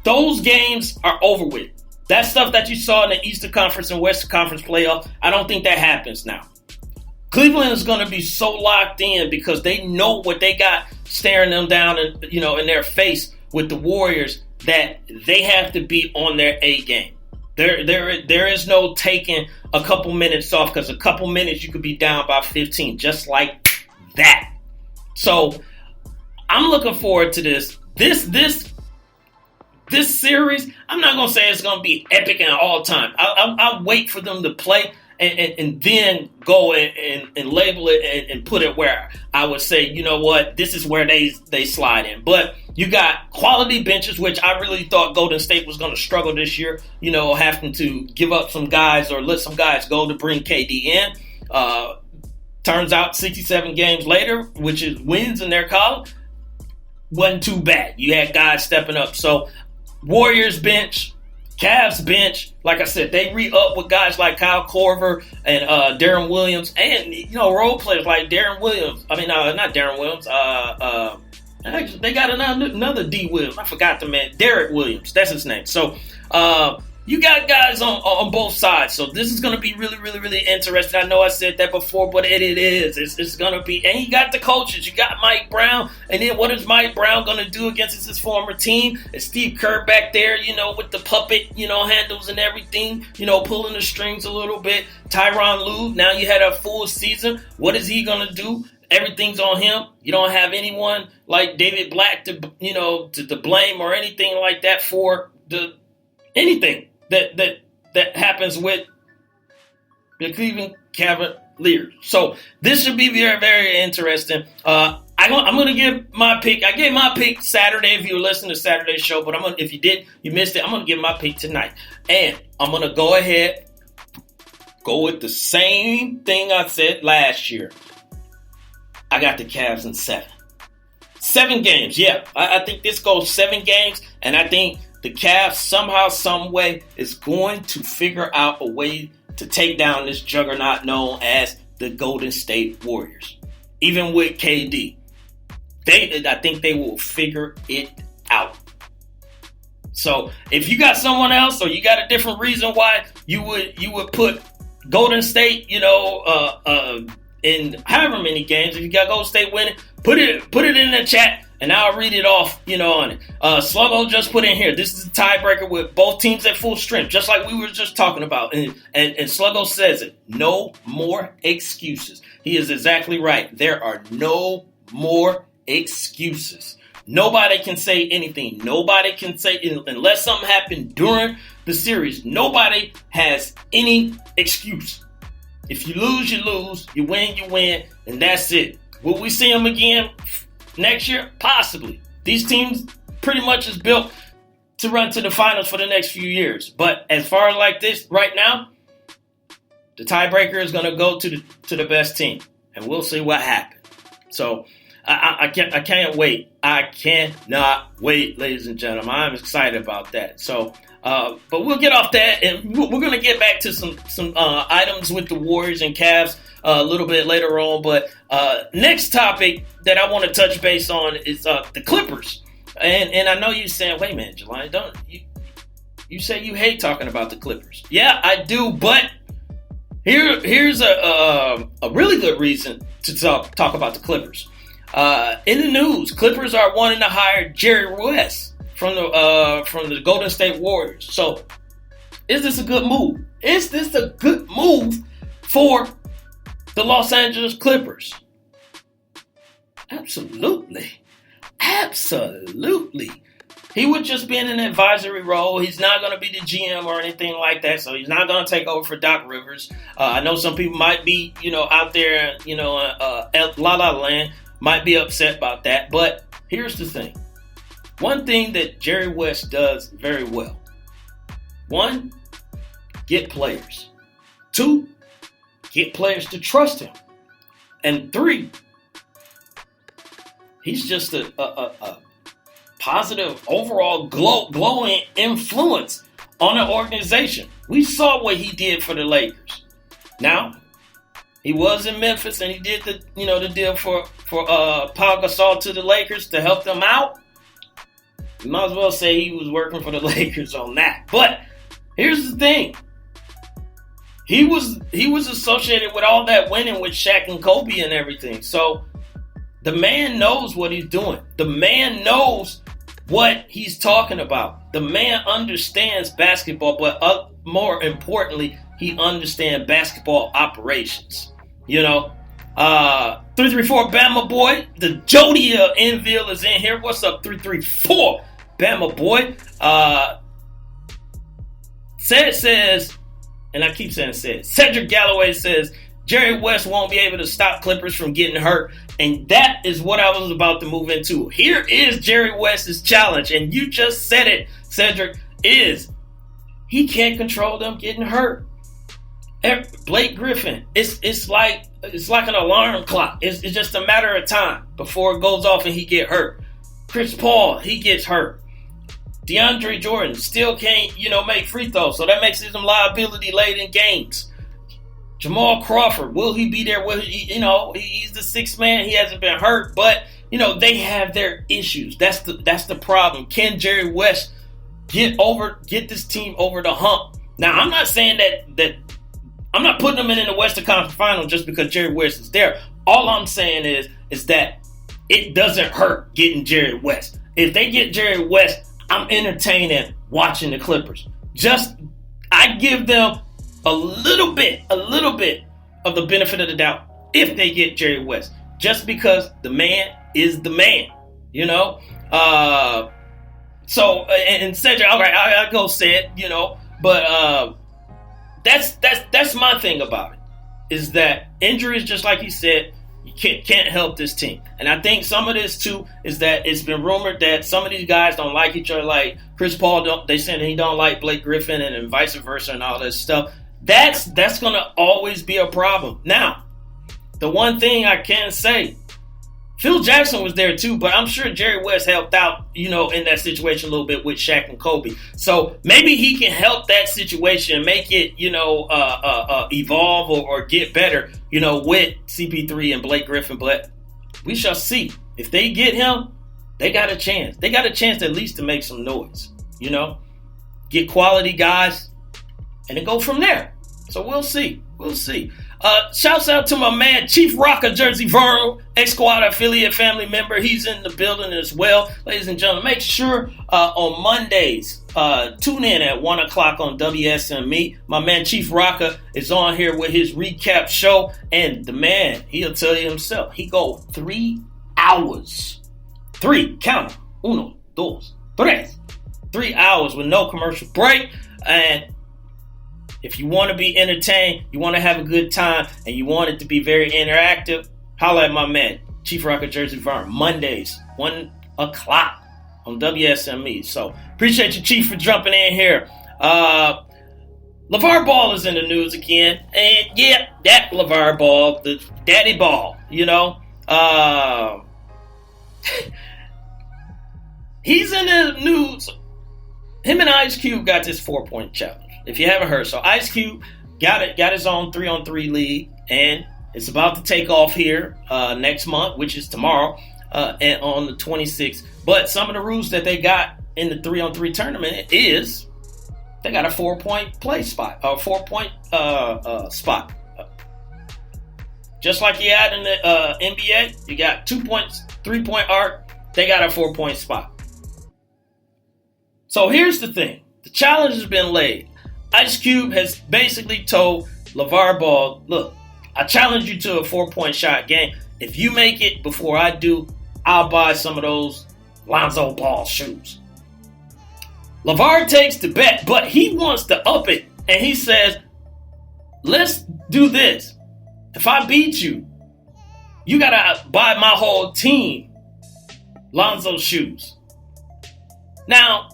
those games are over with. That stuff that you saw in the Eastern Conference and Western Conference playoff, I don't think that happens now. Cleveland is going to be so locked in because they know what they got staring them down in their face with the Warriors, that they have to be on their A game. There is no taking a couple minutes off, because a couple minutes you could be down by 15, just like that. So I'm looking forward to this. This series, I'm not going to say it's going to be epic and all time. I'll wait for them to play and then go and label it and put it where I would say, you know what, this is where they slide in. But you got quality benches, which I really thought Golden State was going to struggle this year, having to give up some guys or let some guys go to bring KD in. Turns out 67 games later, which is wins in their column, wasn't too bad. You had guys stepping up. So Warriors bench, Cavs bench, like I said, they re-up with guys like Kyle Korver and Darren Williams, and role players like Darren Williams. I mean, not Darren Williams. They got another D Williams. I forgot the man. Derek Williams. That's his name. So you got guys on both sides. So this is going to be really, really, really interesting. I know I said that before, but it is. It's going to be. And you got the coaches. You got Mike Brown. And then what is Mike Brown going to do against his former team? Is Steve Kerr back there, with the puppet, handles and everything, pulling the strings a little bit. Tyronn Lue, now you had a full season. What is he going to do? Everything's on him. You don't have anyone like David Black to blame or anything like that for anything that happens with the Cleveland Cavaliers. So this should be very, very interesting. I'm going to give my pick. I gave my pick Saturday if you were listening to Saturday's show, but if you did, you missed it. I'm going to give my pick tonight. And I'm going to go with the same thing I said last year. I got the Cavs in 7. 7 games, yeah. I think this goes 7 games, and I think the Cavs somehow, some way is going to figure out a way to take down this juggernaut known as the Golden State Warriors. Even with KD, I think they will figure it out. So if you got someone else, or you got a different reason why you would put Golden State, in however many games, if you got Golden State winning, put it in the chat and I'll read it off, on it. Sluggo just put in here, this is a tiebreaker with both teams at full strength, just like we were just talking about. And Sluggo says it, no more excuses. He is exactly right. There are no more excuses. Nobody can say anything. Nobody can say, unless something happened during the series, nobody has any excuse. If you lose, you lose. You win, and that's it. Will we see them again next year? Possibly. These teams pretty much is built to run to the finals for the next few years. But as far as like this right now, the tiebreaker is going to go to the best team, and we'll see what happens. So I can't wait. I cannot wait, ladies and gentlemen. I'm excited about that. So. But we'll get off that, and we're going to get back to some items with the Warriors and Cavs a little bit later on. But next topic that I want to touch base on is the Clippers. And I know you're saying, wait a minute, Jelani, don't you say you hate talking about the Clippers? Yeah, I do, but here's a really good reason to talk about the Clippers. In the news, Clippers are wanting to hire Jerry West from the Golden State Warriors. So, is this a good move? Is this a good move for the Los Angeles Clippers? Absolutely. He would just be in an advisory role. He's not going to be the GM or anything like that, so he's not going to take over for Doc Rivers. I know some people might be, out there, La La Land, might be upset about that, but here's the thing. One thing that Jerry West does very well. 1, get players. 2, get players to trust him. And 3, he's just a positive, overall glowing influence on the organization. We saw what he did for the Lakers. Now, he was in Memphis and he did the deal for Paul Gasol to the Lakers to help them out. You might as well say he was working for the Lakers on that. But here's the thing. He was associated with all that winning with Shaq and Kobe and everything. So the man knows what he's doing. The man knows what he's talking about. The man understands basketball, but more importantly, he understands basketball operations. 334 Bama boy. The Jody of Enville is in here. What's up, 334 Bama boy? Says, and I keep saying says, Cedric Galloway says, Jerry West won't be able to stop Clippers from getting hurt. And that is what I was about to move into. Here is Jerry West's challenge. And you just said it, Cedric, is he can't control them getting hurt. Blake Griffin, it's like an alarm clock. It's just a matter of time before it goes off and he get hurt. Chris Paul, he gets hurt. DeAndre Jordan still can't, make free throws. So that makes him liability late in games. Jamal Crawford, will he be there? Will he, he's the sixth man. He hasn't been hurt, but they have their issues. That's the problem. Can Jerry West get this team over the hump? Now, I'm not saying that I'm not putting them in the Western Conference Final just because Jerry West is there. All I'm saying is that it doesn't hurt getting Jerry West. If they get Jerry West, I'm entertaining watching the Clippers. I give them a little bit of the benefit of the doubt if they get Jerry West, just because the man is the man, So and Cedric, all right, I go say it, but that's my thing about it, is that injuries, just like he said, you can't help this team. And I think some of this too is that it's been rumored that some of these guys don't like each other. Like Chris Paul, they saying he don't like Blake Griffin, and vice versa, and all this stuff. That's gonna always be a problem. Now, the one thing I can say, Phil Jackson was there too, but I'm sure Jerry West helped out, in that situation a little bit with Shaq and Kobe. So maybe he can help that situation and make it, evolve or get better, with CP3 and Blake Griffin. But we shall see. If they get him, they got a chance. They got a chance at least to make some noise, get quality guys and then go from there. So we'll see. We'll see. Shouts out to my man, Chief Rocker Jersey Vernal, X-Squad affiliate family member. He's in the building as well. Ladies and gentlemen, make sure on Mondays, tune in at 1 o'clock on WSME. My man, Chief Rocker, is on here with his recap show. And the man, he'll tell you himself, he go 3 hours. 3, count them. 1, 2, 3. 3 hours with no commercial break. And if you want to be entertained, you want to have a good time, and you want it to be very interactive, holla at my man, Chief Rocker Jersey Vern, Mondays, 1 o'clock on WSME. So, appreciate you, Chief, for jumping in here. LeVar Ball is in the news again. And, yeah, that LeVar Ball, the daddy ball, he's in the news. Him and Ice Cube got this 4-point challenge. If you haven't heard, so Ice Cube got his own 3-on-3 league, and it's about to take off here next month, which is tomorrow, and on the 26th. But some of the rules that they got in the 3-on-3 tournament is they got a 4-point play spot, or 4-point spot. Just like you had in the NBA, you got 2 points, 3-point arc. They got a 4-point spot. So here's the thing: the challenge has been laid. Ice Cube has basically told LeVar Ball, look, I challenge you to a 4-point shot game. If you make it before I do, I'll buy some of those Lonzo Ball shoes. LeVar takes the bet, but he wants to up it. And he says, let's do this. If I beat you, you got to buy my whole team Lonzo shoes. Now,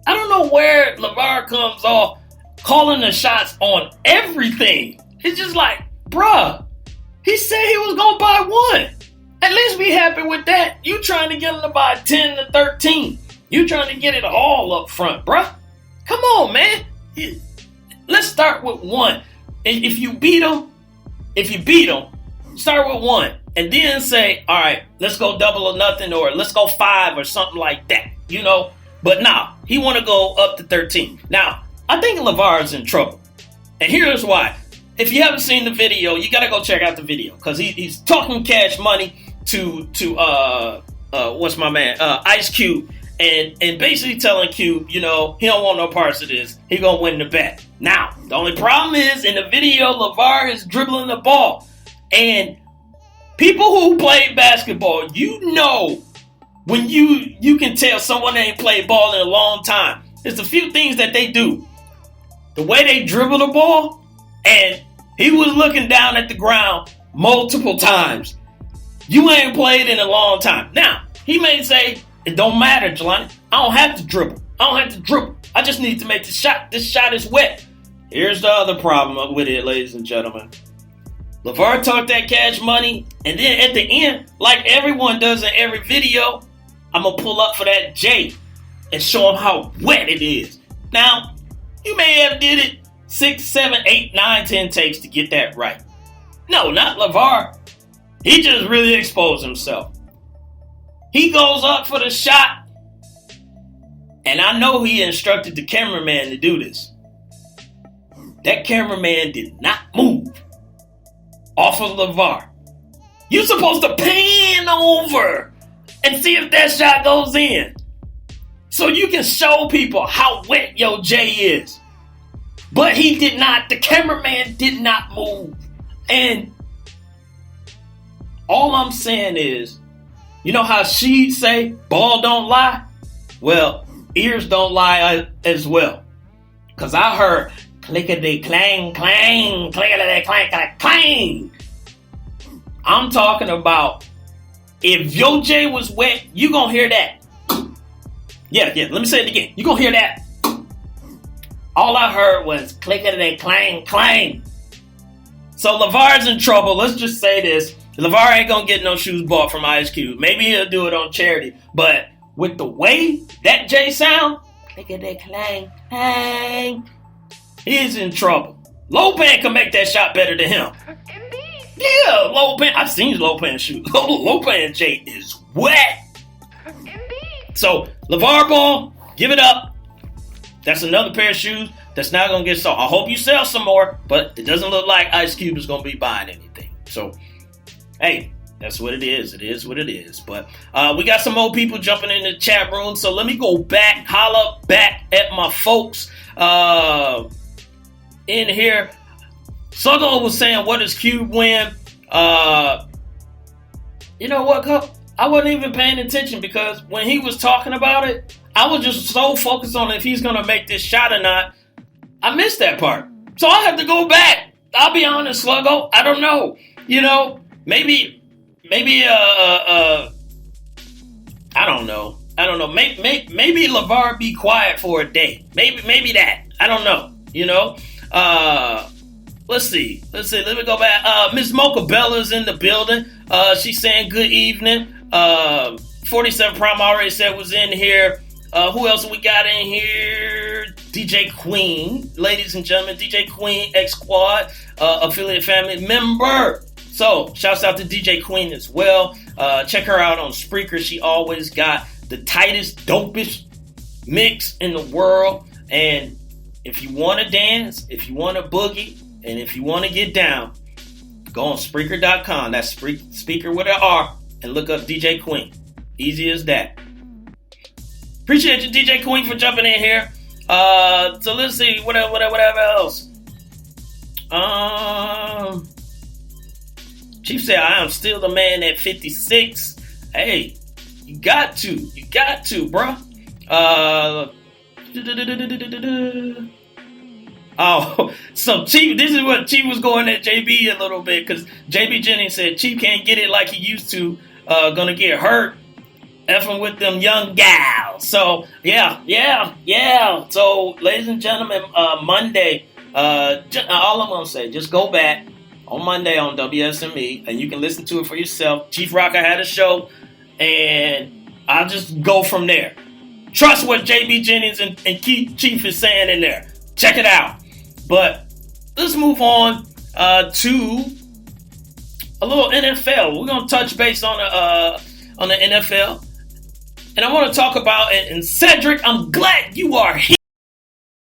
I don't know where LeVar comes off calling the shots on everything. It's just like, bruh, he said he was going to buy one. At least be happy with that. You trying to get him to buy 10 to 13. You trying to get it all up front, bruh. Come on, man. Let's start with one. And if you beat him, start with one. And then say, all right, let's go double or nothing, or let's go 5 or something like that. But now he want to go up to 13. Now, I think LeVar is in trouble. And here's why. If you haven't seen the video, you got to go check out the video. Because he's talking Cash Money to what's my man? Ice Cube. And basically telling Cube, he don't want no parts of this. He going to win the bet. Now, the only problem is in the video, LeVar is dribbling the ball. And people who play basketball, when you can tell someone ain't played ball in a long time. There's a few things that they do. The way they dribble the ball, and he was looking down at the ground multiple times. You ain't played in a long time. Now, he may say, it don't matter, Jelani. I don't have to dribble. I just need to make the shot. This shot is wet. Here's the other problem with it, ladies and gentlemen. LeVar talked that Cash Money, and then at the end, like everyone does in every video, I'm going to pull up for that J and show him how wet it is. Now, you may have did it 6, 7, 8, 9, 10 takes to get that right. No, not LeVar. He just really exposed himself. He goes up for the shot, and I know he instructed the cameraman to do this. That cameraman did not move off of LeVar. You're supposed to pan over and see if that shot goes in, so you can show people how wet your J is. But he did not. The cameraman did not move. And all I'm saying is, you know how she say, ball don't lie? Well, ears don't lie as well. Because I heard clickety clang, clang, clickety clang, clang, clang. I'm talking about if your J was wet, you going to hear that. Yeah, let me say it again. You going to hear that. All I heard was clickety clang, clang. So LeVar's in trouble. Let's just say this. LeVar ain't going to get no shoes bought from Ice Cube. Maybe he'll do it on charity. But with the way that J sound, clickety clang, clang, he's in trouble. Lopan can make that shot better than him. Indeed. Yeah, Lopan. I've seen Lopan shoot. Lopan J is wet. Indeed. So, LeVar Ball, give it up. That's another pair of shoes that's not going to get sold. I hope you sell some more, but it doesn't look like Ice Cube is going to be buying anything. So, hey, that's what it is. It is what it is. But we got some more people jumping in the chat room. So let me go back, holla back at my folks in here. Sluggo was saying, what does Cube win? You know what, Cup? I wasn't even paying attention because when he was talking about it, I was just so focused on if he's going to make this shot or not. I missed that part. So I have to go back. I'll be honest, Sluggo. I don't know. Maybe I don't know. Maybe LeVar be quiet for a day. Maybe that. I don't know. Let's see. Let me go back. Miss Mocha Bella's in the building. She's saying good evening. 47 Prime already said was in here. Who else we got in here? DJ Queen. Ladies and gentlemen, DJ Queen, X-Squad, affiliate family member. So, shouts out to DJ Queen as well. Check her out on Spreaker. She always got the tightest, dopest mix in the world. And if you want to dance, if you want to boogie, and if you want to get down, go on Spreaker.com. That's speaker with an R, and look up DJ Queen. Easy as that. Appreciate you, DJ Queen, for jumping in here. So let's see, whatever else. Chief said, I am still the man at 56. Hey, you got to, bro. So Chief, this is what Chief was going at JB a little bit, because JB Jennings said Chief can't get it like he used to. Gonna get hurt. Effing with them young gals. So, yeah. So, ladies and gentlemen, Monday, all I'm going to say, just go back on Monday on WSME, and you can listen to it for yourself. Chief Rocker had a show, and I'll just go from there. Trust what JB Jennings and Chief is saying in there. Check it out. But let's move on to a little NFL. We're going to touch base on the NFL. And I want to talk about, and Cedric, I'm glad you are here.